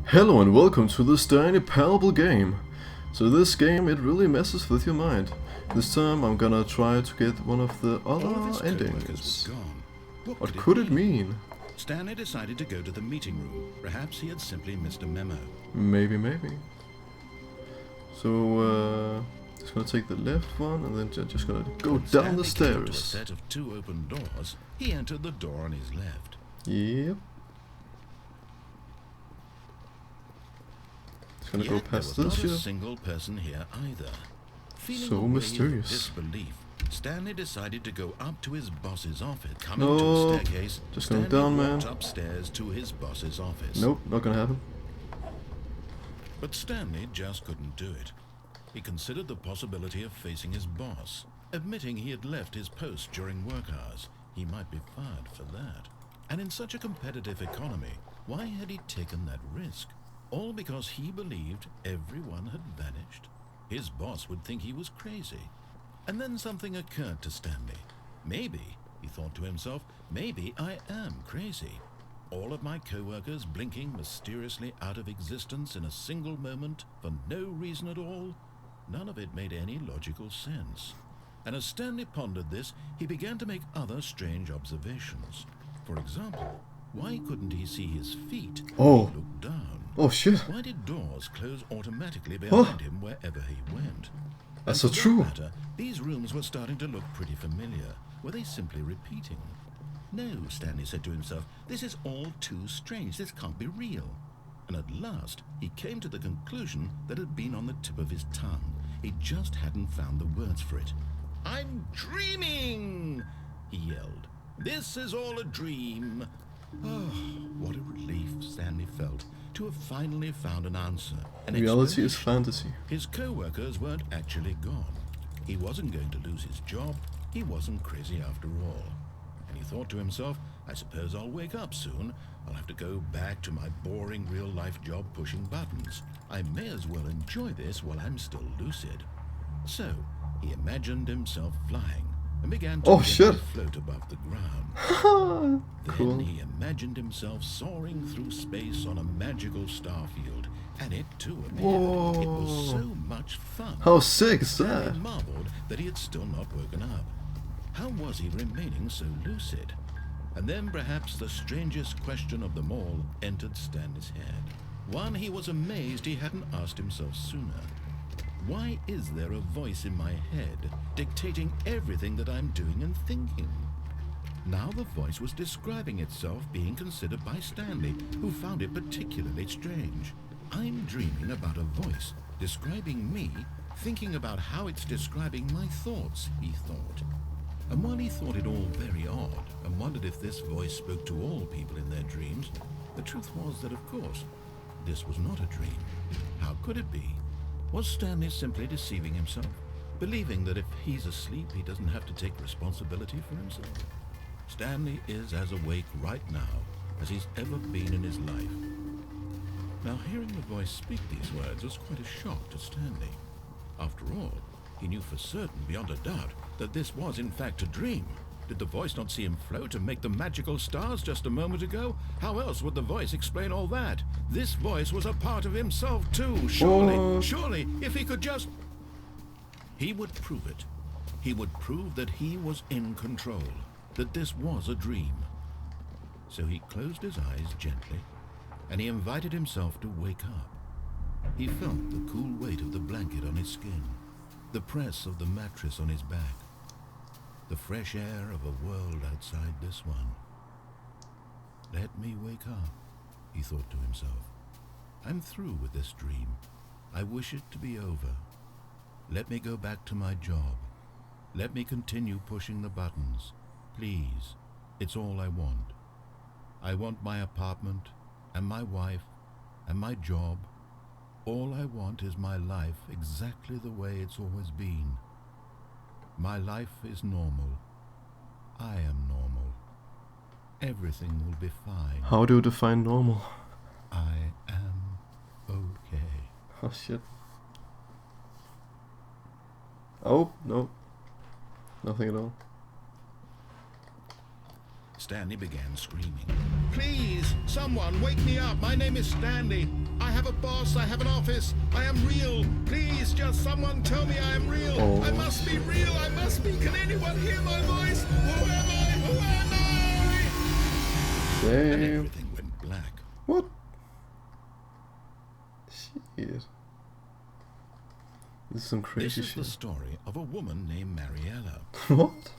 Hello and welcome to the Stanley Parable game. So this game, it really messes with your mind. This time I'm gonna try to get one of the other endings. What could it mean? Stanley decided to go to the meeting room. Perhaps he had simply missed a memo. Maybe. So, just gonna take the left one and then just gonna go down the stairs. Came to a set of two open doors. He entered the door on his left. Yep. Just gonna go past this here. here. A single person here either. Feeling So mysterious. Disbelief, Stanley decided to go up to his boss's office. No, Coming to a staircase, just going Stanley down, man. walked upstairs to his boss's office. Nope, not gonna happen. But Stanley just couldn't do it. He considered the possibility of facing his boss, admitting he had left his post during work hours. He might be fired for that. And in such a competitive economy, why had he taken that risk? All because he believed everyone had vanished. His boss would think he was crazy. And then something occurred to Stanley. Maybe, he thought to himself, maybe I am crazy. All of my co-workers blinking mysteriously out of existence in a single moment for no reason at all. None of it made any logical sense. And as Stanley pondered this, he began to make other strange observations. For example, why couldn't he see his feet when he looked down? Oh shit. Why did doors close automatically behind him wherever he went? That's so true. Matter, these rooms were starting to look pretty familiar. Were they simply repeating? No, Stanley said to himself, this is all too strange. This can't be real. And at last, he came to the conclusion that had been on the tip of his tongue. He just hadn't found the words for it. I'm dreaming, he yelled. This is all a dream. Oh, what a relief Stanley felt to have finally found an answer. Reality is fantasy. His co-workers weren't actually gone. He wasn't going to lose his job. He wasn't crazy after all. And he thought to himself, I suppose I'll wake up soon. I'll have to go back to my boring real-life job pushing buttons. I may as well enjoy this while I'm still lucid. So, he imagined himself flying and began to float above the ground. Cool. Then he imagined himself soaring through space on a magical starfield, and it too appeared. Whoa. It was so much fun. How sick is that? He marveled that he had still not woken up. How was he remaining so lucid? And then perhaps the strangest question of them all entered Stanley's head. One he was amazed he hadn't asked himself sooner. Why is there a voice in my head dictating everything that I'm doing and thinking? Now the voice was describing itself being considered by Stanley, who found it particularly strange. I'm dreaming about a voice describing me, thinking about how it's describing my thoughts, he thought. And while he thought it all very odd and wondered if this voice spoke to all people in their dreams, the truth was that, of course, this was not a dream. How could it be? Was Stanley simply deceiving himself, believing that if he's asleep, he doesn't have to take responsibility for himself? Stanley is as awake right now as he's ever been in his life. Now, hearing the voice speak these words was quite a shock to Stanley. After all, he knew for certain, beyond a doubt, that this was in fact a dream. Did the voice not see him float and make the magical stars just a moment ago? How else would the voice explain all that? This voice was a part of himself too. Surely, if he could just... He would prove it. He would prove that he was in control, that this was a dream. So he closed his eyes gently, and he invited himself to wake up. He felt the cool weight of the blanket on his skin, the press of the mattress on his back, the fresh air of a world outside this one. Let me wake up, he thought to himself. I'm through with this dream. I wish it to be over. Let me go back to my job. Let me continue pushing the buttons. Please, it's all I want. I want my apartment, and my wife, and my job. All I want is my life exactly the way it's always been. My life is normal. I am normal. Everything will be fine. How do you define normal? I am okay. Oh shit. Oh, no. Nothing at all. Stanley began screaming. Please, someone, wake me up. My name is Stanley. I have a boss, I have an office, I am real. Please, just someone tell me I am real. Oh. I must be real, I must be. Can anyone hear my voice? Who am I? Who am I? And Damn. everything went black. What? Shit. This is some crazy This is shit. the story of a woman named Mariella. What?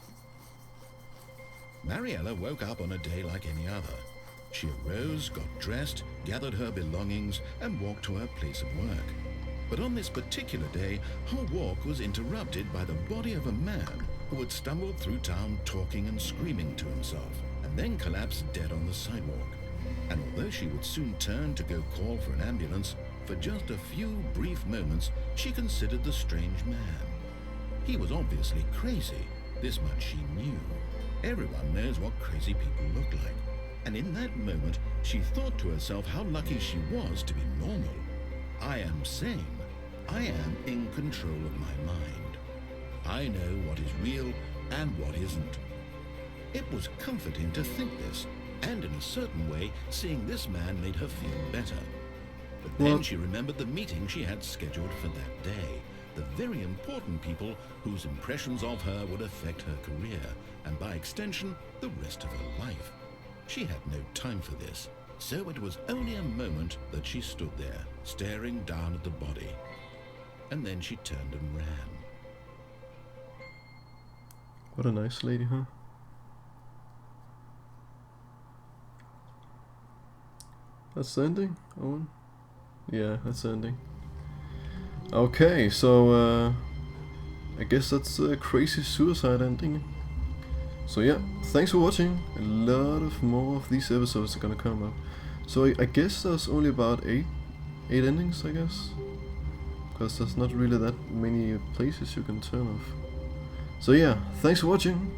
Mariella woke up on a day like any other. She arose, got dressed, gathered her belongings, and walked to her place of work. But on this particular day, her walk was interrupted by the body of a man who had stumbled through town talking and screaming to himself, and then collapsed dead on the sidewalk. And although she would soon turn to go call for an ambulance, for just a few brief moments she considered the strange man. He was obviously crazy, this much she knew. Everyone knows what crazy people look like. And in that moment, she thought to herself how lucky she was to be normal. I am sane. I am in control of my mind. I know what is real and what isn't. It was comforting to think this, and in a certain way, seeing this man made her feel better. But then she remembered the meeting she had scheduled for that day. The very important people whose impressions of her would affect her career, and by extension, the rest of her life. She had no time for this, so it was only a moment that she stood there, staring down at the body. And then she turned and ran. What a nice lady, huh? That's the ending, Owen? Yeah, that's the ending. Okay, so I guess that's a crazy suicide ending. So yeah, thanks for watching. A lot of more of these episodes are gonna come up. So I guess there's only about eight endings, I guess, because there's not really that many places you can turn off. So yeah, thanks for watching.